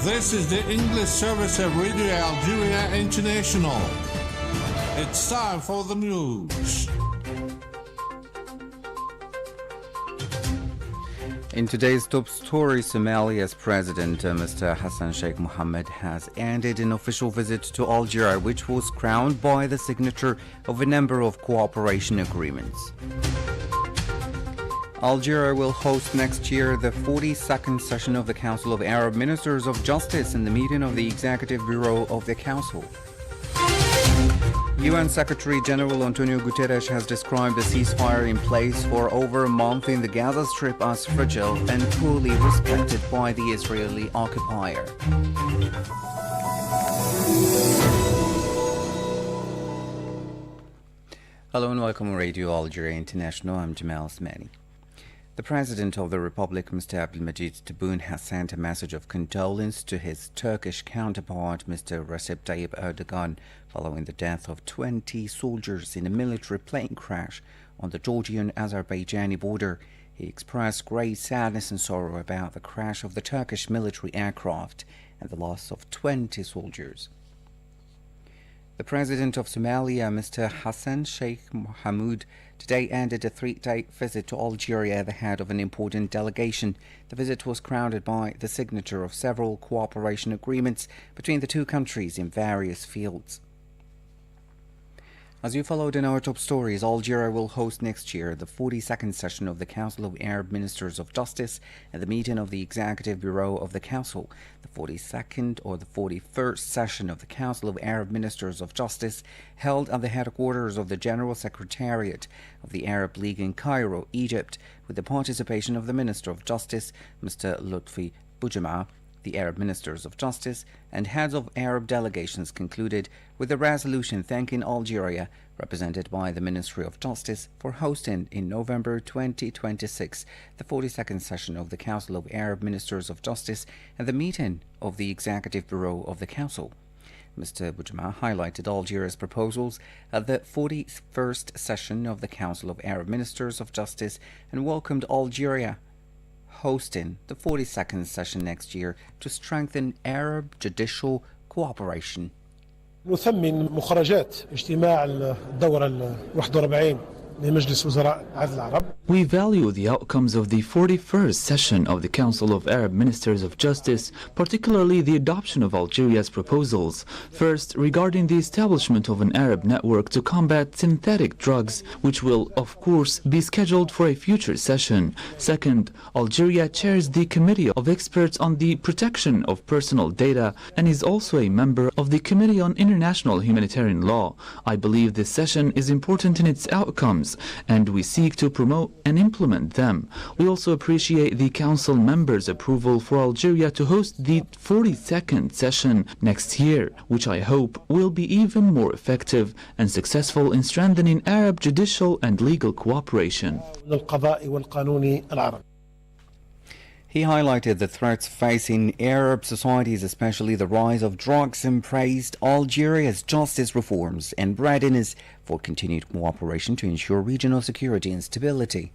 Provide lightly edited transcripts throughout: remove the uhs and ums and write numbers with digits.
This is the English service of Radio Algeria International. It's time for the news. In today's top story, Somalia's president, Mr. Hassan Sheikh Mohammed, has ended an official visit to Algeria, which was crowned by the signature of a number of cooperation agreements. Algeria will host next year the 42nd session of the Council of Arab Ministers of Justice and the meeting of the Executive Bureau of the Council. UN Secretary-General Antonio Guterres has described the ceasefire in place for over a month in the Gaza Strip as fragile and poorly respected by the Israeli occupier. Hello and welcome to Radio Algeria International. I'm Jamal Osmani. The President of the Republic, Mr. Abdelmajid Tebboune, has sent a message of condolence to his Turkish counterpart, Mr. Recep Tayyip Erdogan, following the death of 20 soldiers in a military plane crash on the Georgian-Azerbaijani border. He expressed great sadness and sorrow about the crash of the Turkish military aircraft and the loss of 20 soldiers. The President of Somalia, Mr. Hassan Sheikh Mohamud, today ended a three-day visit to Algeria at the head of an important delegation. The visit was crowned by the signature of several cooperation agreements between the two countries in various fields. As you followed in our top stories, Algeria will host next year the 42nd session of the Council of Arab Ministers of Justice and the meeting of the Executive Bureau of the Council. The 42nd or the 41st session of the Council of Arab Ministers of Justice, held at the headquarters of the General Secretariat of the Arab League in Cairo, Egypt, with the participation of the Minister of Justice, Mr. Lutfi Boujama. The Arab Ministers of Justice and heads of Arab delegations concluded with a resolution thanking Algeria, represented by the Ministry of Justice, for hosting in November 2026 the 42nd session of the Council of Arab Ministers of Justice and the meeting of the Executive Bureau of the Council. Mr. Boujama highlighted Algeria's proposals at the 41st session of the Council of Arab Ministers of Justice and welcomed Algeria hosting the 42nd session next year to strengthen Arab judicial cooperation. نثمن مخرجات اجتماع الدورة 41 لمجلس وزراء عدل العرب. We value the outcomes of the 41st session of the Council of Arab Ministers of Justice, particularly the adoption of Algeria's proposals. First, regarding the establishment of an Arab network to combat synthetic drugs, which will, of course, be scheduled for a future session. Second, Algeria chairs the Committee of Experts on the Protection of Personal Data and is also a member of the Committee on International Humanitarian Law. I believe this session is important in its outcomes, and we seek to promote and implement them. We also appreciate the Council members' approval for Algeria to host the 42nd session next year, which I hope will be even more effective and successful in strengthening Arab judicial and legal cooperation. He highlighted the threats facing Arab societies, especially the rise of drugs, and praised Algeria's justice reforms and readiness for continued cooperation to ensure regional security and stability.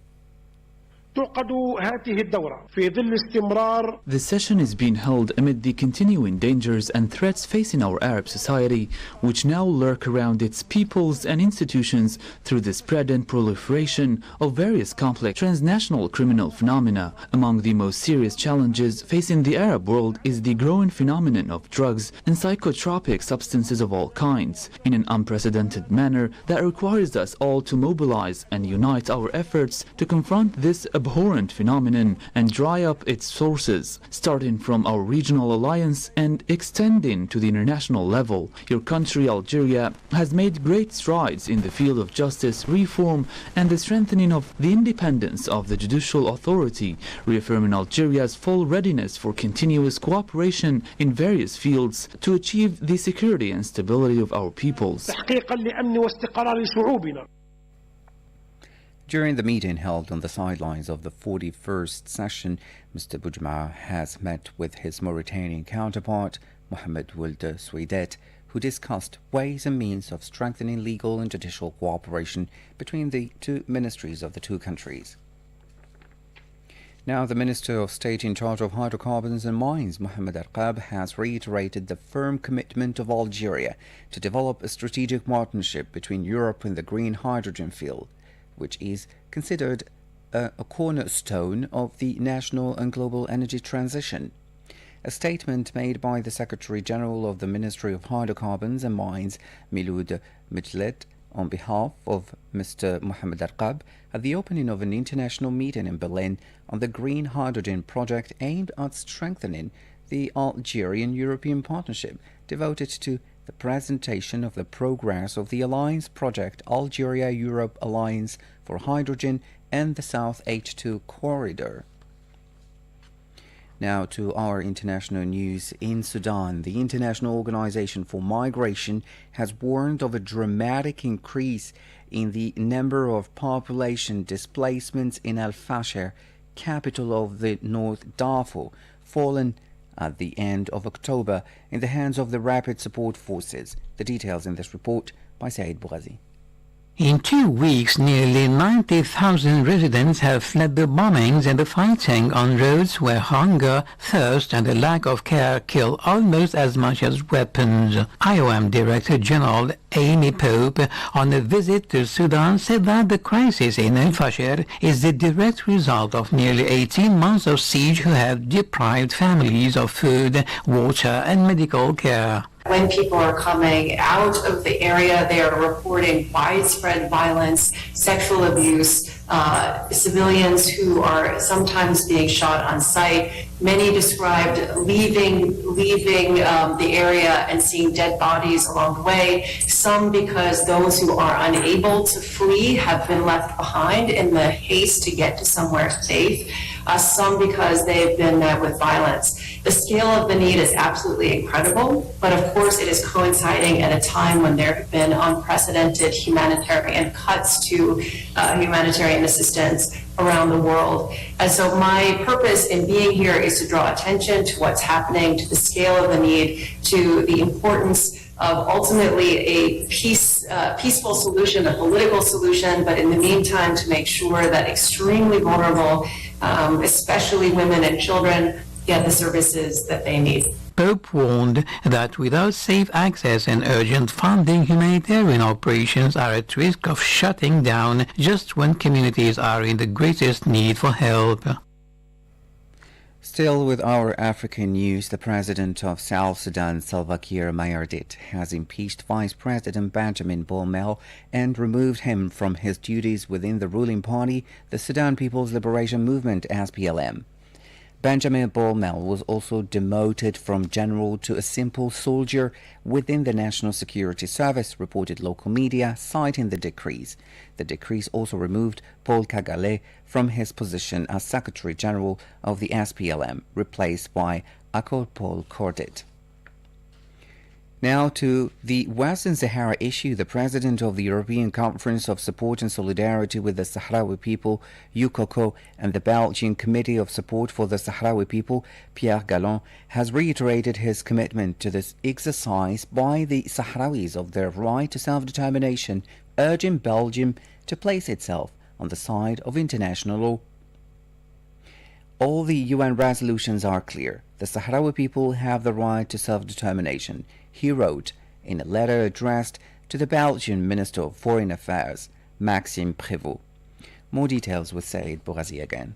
The session is being held amid the continuing dangers and threats facing our Arab society, which now lurk around its peoples and institutions through the spread and proliferation of various complex transnational criminal phenomena. Among the most serious challenges facing the Arab world is the growing phenomenon of drugs and psychotropic substances of all kinds, in an unprecedented manner that requires us all to mobilize and unite our efforts to confront this abhorrent phenomenon and dry up its sources, starting from our regional alliance and extending to the international level. Your country, Algeria, has made great strides in the field of justice reform and the strengthening of the independence of the judicial authority, reaffirming Algeria's full readiness for continuous cooperation in various fields to achieve the security and stability of our peoples. During the meeting held on the sidelines of the 41st session, Mr. Boujama has met with his Mauritanian counterpart, Mohamed Ould Soueidet, who discussed ways and means of strengthening legal and judicial cooperation between the two ministries of the two countries. Now, the Minister of State in charge of hydrocarbons and mines, Mohamed Arqab, has reiterated the firm commitment of Algeria to develop a strategic partnership between Europe and the green hydrogen field, which is considered a cornerstone of the national and global energy transition. A statement made by the Secretary General of the Ministry of Hydrocarbons and Mines, Miloud Mijlet, on behalf of Mr. Mohamed Arqab at the opening of an international meeting in Berlin on the green hydrogen project aimed at strengthening the Algerian-European partnership devoted to the presentation of the progress of the Alliance project Algeria-Europe Alliance for Hydrogen and the South H2 Corridor. Now to our international news. In Sudan, the International Organization for Migration has warned of a dramatic increase in the number of population displacements in Al Fasher, capital of the North Darfur, fallen at the end of October in the hands of the Rapid Support Forces. The details in this report by Said Bougazi. In 2 weeks, nearly 90,000 residents have fled the bombings and the fighting on roads where hunger, thirst and a lack of care kill almost as much as weapons. IOM Director General Amy Pope, on a visit to Sudan, said that the crisis in El Fasher is the direct result of nearly 18 months of siege who have deprived families of food, water and medical care. When people are coming out of the area, they are reporting widespread violence, sexual abuse, civilians who are sometimes being shot on sight. Many described leaving the area and seeing dead bodies along the way. Some because those who are unable to flee have been left behind in the haste to get to somewhere safe. Some because they've been met with violence. The scale of the need is absolutely incredible, but of course it is coinciding at a time when there have been unprecedented humanitarian cuts to humanitarian assistance around the world. And so my purpose in being here is to draw attention to what's happening, to the scale of the need, to the importance of ultimately a peaceful solution, a political solution, but in the meantime to make sure that extremely vulnerable, especially women and children, get the services that they need. Pope warned that without safe access and urgent funding, humanitarian operations are at risk of shutting down just when communities are in the greatest need for help. Still with our African news, the president of South Sudan, Salva Kiir Mayardit, has impeached Vice President Benjamin Bolmel and removed him from his duties within the ruling party, the Sudan People's Liberation Movement, SPLM. Benjamin Bolmel was also demoted from general to a simple soldier within the National Security Service, reported local media, citing the decrees. The decrees also removed Paul Kagame from his position as Secretary General of the SPLM, replaced by Akol Paul Cordet. Now to the Western Sahara issue. The president of the European Conference of Support and Solidarity with the Sahrawi People, UCOCO, and the Belgian Committee of Support for the Sahrawi People, Pierre Gallon, has reiterated his commitment to this exercise by the Sahrawis of their right to self-determination, urging Belgium to place itself on the side of international law. All the UN resolutions are clear. The Sahrawi people have the right to self-determination, he wrote in a letter addressed to the Belgian Minister of Foreign Affairs, Maxime Prévost. More details with Said Bougazi again.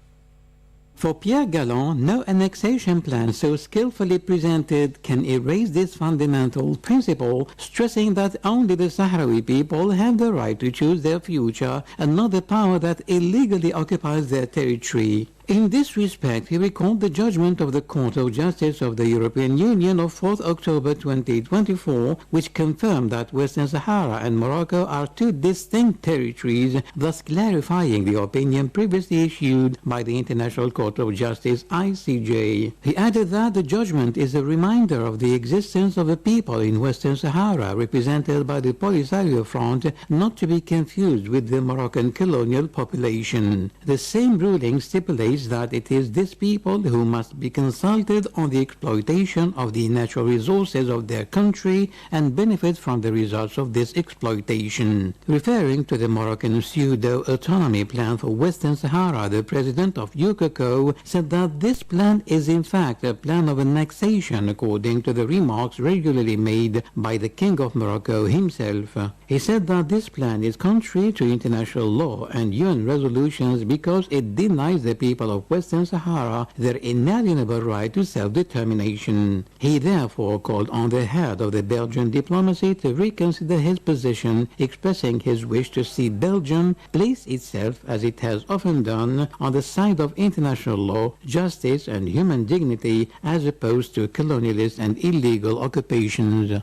For Pierre Gallon, no annexation plan so skillfully presented can erase this fundamental principle, stressing that only the Sahrawi people have the right to choose their future and not the power that illegally occupies their territory. In this respect, he recalled the judgment of the Court of Justice of the European Union of 4 October 2024, which confirmed that Western Sahara and Morocco are two distinct territories, thus clarifying the opinion previously issued by the International Court of Justice, ICJ. He added that the judgment is a reminder of the existence of a people in Western Sahara, represented by the Polisario Front, not to be confused with the Moroccan colonial population. The same ruling stipulates emphasized that it is these people who must be consulted on the exploitation of the natural resources of their country and benefit from the results of this exploitation. Referring to the Moroccan pseudo-autonomy plan for Western Sahara, the president of UCOCO said that this plan is in fact a plan of annexation, according to the remarks regularly made by the King of Morocco himself. He said that this plan is contrary to international law and UN resolutions because it denies the people of Western Sahara their inalienable right to self-determination. He therefore called on the head of the Belgian diplomacy to reconsider his position, expressing his wish to see Belgium place itself, as it has often done, on the side of international law, justice and human dignity, as opposed to colonialist and illegal occupations.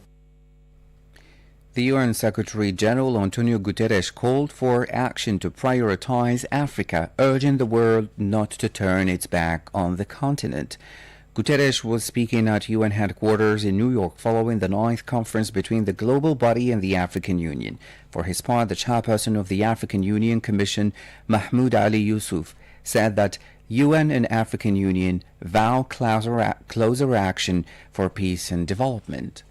The UN Secretary-General Antonio Guterres called for action to prioritize Africa, urging the world not to turn its back on the continent. Guterres was speaking at UN headquarters in New York following the 9th conference between the global body and the African Union. For his part, the chairperson of the African Union Commission, Mahmoud Ali Yusuf, said that UN and African Union vow closer action for peace and development.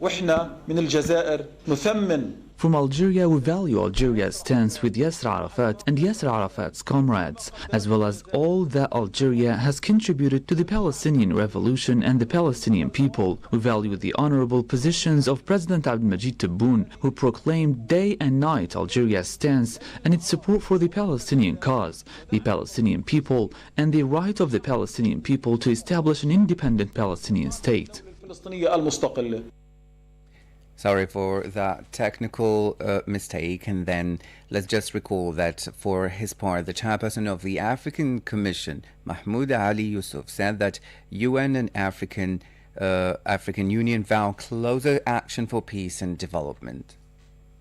وإحنا من الجزائر نثمن. From Algeria, we value Algeria's stance with Yasser Arafat and Yasser Arafat's comrades, as well as all that Algeria has contributed to the Palestinian revolution and the Palestinian people. We value the honorable positions of President Abdelmajid Tebboune, who proclaimed day and night Algeria's stance and its support for the Palestinian cause, the Palestinian people, and the right of the Palestinian people to establish an independent Palestinian state. Sorry for that technical mistake, and then let's just recall that for his part, the chairperson of the African Commission, Mahmoud Ali Yusuf, said that UN and African Union vow closer action for peace and development.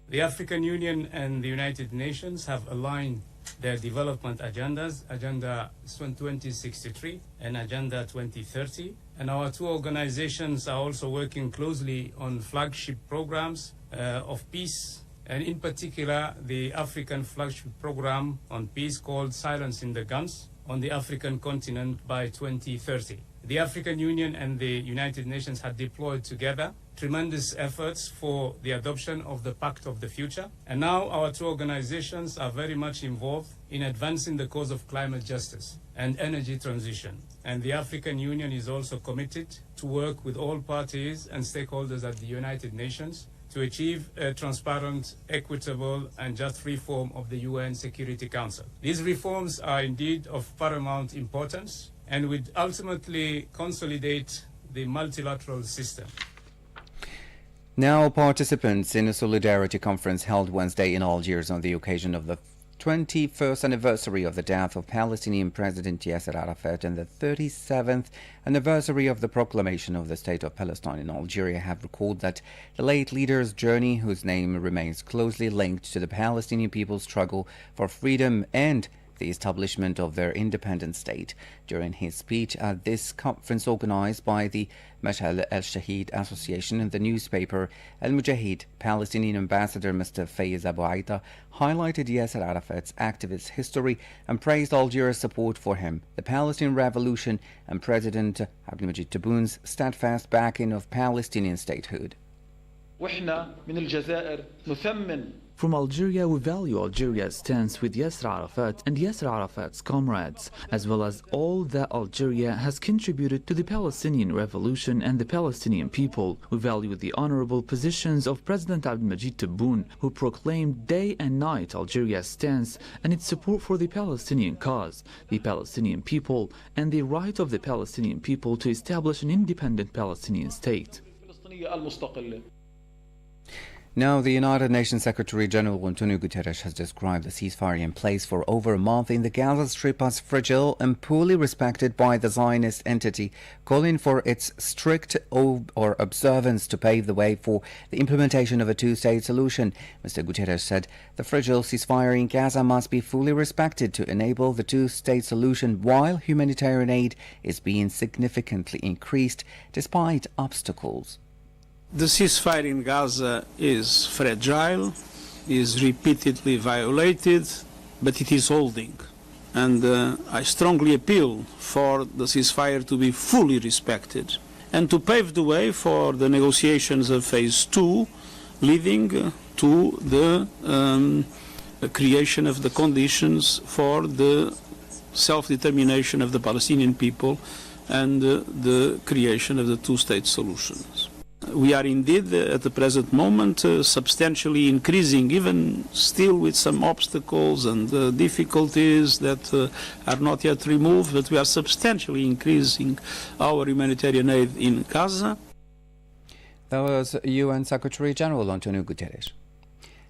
The African Union and the United Nations have aligned their development agendas, Agenda 2063 and Agenda 2030. And our two organizations are also working closely on flagship programs of peace, and in particular the African flagship program on peace called Silencing the Guns on the African continent by 2030. The African Union and the United Nations had deployed together tremendous efforts for the adoption of the Pact of the Future. And now our two organizations are very much involved in advancing the cause of climate justice and energy transition. And the African Union is also committed to work with all parties and stakeholders at the United Nations to achieve a transparent, equitable, and just reform of the UN Security Council. These reforms are indeed of paramount importance and would ultimately consolidate the multilateral system. Now, participants in a solidarity conference held Wednesday in Algiers on the occasion of the 21st anniversary of the death of Palestinian President Yasser Arafat and the 37th anniversary of the proclamation of the State of Palestine in Algeria have recalled that the late leader's journey, whose name remains closely linked to the Palestinian people's struggle for freedom and the establishment of their independent state. During his speech at this conference organized by the Mashal al-Shahid Association and the newspaper Al-Mujahid, Palestinian ambassador Mr. Fayez Abu Aita highlighted Yasser Arafat's activist history and praised Algeria's support for him, the Palestinian Revolution, and President Abdelmajid Tebboune's steadfast backing of Palestinian statehood. وإحنا من الجزائر نثمن. From Algeria, we value Algeria's stance with Yasser Arafat and Yasser Arafat's comrades, as well as all that Algeria has contributed to the Palestinian revolution and the Palestinian people. We value the honorable positions of President Abdelmajid Tebboune, who proclaimed day and night Algeria's stance and its support for the Palestinian cause, the Palestinian people, and the right of the Palestinian people to establish an independent Palestinian state. Now, the United Nations Secretary-General Antonio Guterres has described the ceasefire in place for over a month in the Gaza Strip as fragile and poorly respected by the Zionist entity, calling for its strict observance to pave the way for the implementation of a two-state solution. Mr. Guterres said the fragile ceasefire in Gaza must be fully respected to enable the two-state solution, while humanitarian aid is being significantly increased despite obstacles. The ceasefire in Gaza is fragile, is repeatedly violated, but it is holding. and I strongly appeal for the ceasefire to be fully respected and to pave the way for the negotiations of phase 2, leading to the creation of the conditions for the self-determination of the Palestinian people and the creation of the two-state solutions. We are indeed, at the present moment, substantially increasing, even still with some obstacles and difficulties that are not yet removed, but we are substantially increasing our humanitarian aid in Gaza. That was UN Secretary General Antonio Guterres.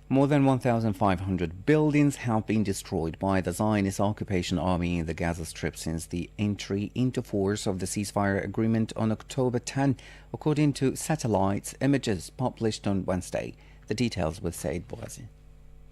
More than 1,500 buildings have been destroyed by the Zionist occupation army in the Gaza Strip since the entry into force of the ceasefire agreement on October 10, according to satellite images published on Wednesday. The details with Said Bouazi.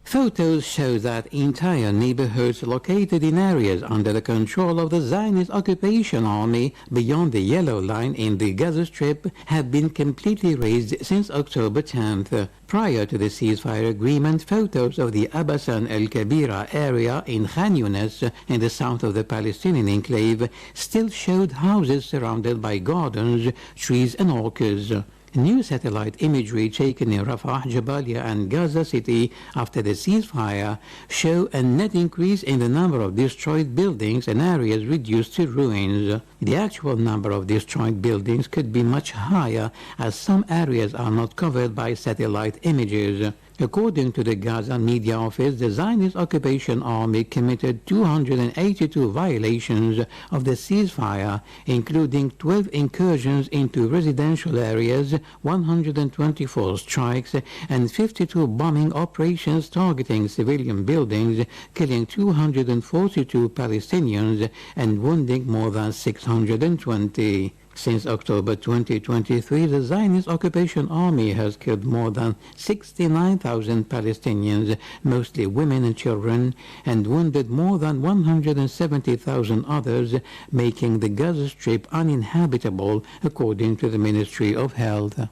Photos show that entire neighborhoods located in areas under the control of the Zionist occupation army beyond the yellow line in the Gaza Strip have been completely razed since October 10th. Prior to the ceasefire agreement, photos of the Abbasan el-Kabira area in Khan Yunis in the south of the Palestinian enclave still showed houses surrounded by gardens, trees and orchards. New satellite imagery taken in Rafah, Jabalia and Gaza City after the ceasefire show a net increase in the number of destroyed buildings and areas reduced to ruins. The actual number of destroyed buildings could be much higher, as some areas are not covered by satellite images. According to the Gaza Media Office, the Zionist occupation army committed 282 violations of the ceasefire, including 12 incursions into residential areas, 124 strikes, and 52 bombing operations targeting civilian buildings, killing 242 Palestinians and wounding more than 620. Since October 2023, the Zionist occupation army has killed more than 69,000 Palestinians, mostly women and children, and wounded more than 170,000 others, making the Gaza Strip uninhabitable, according to the Ministry of Health.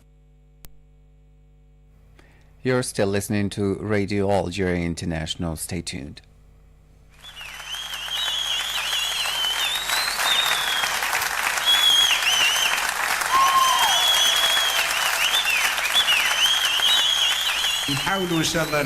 You're still listening to Radio Algeria International. Stay tuned. نحاولوا ان شاء الله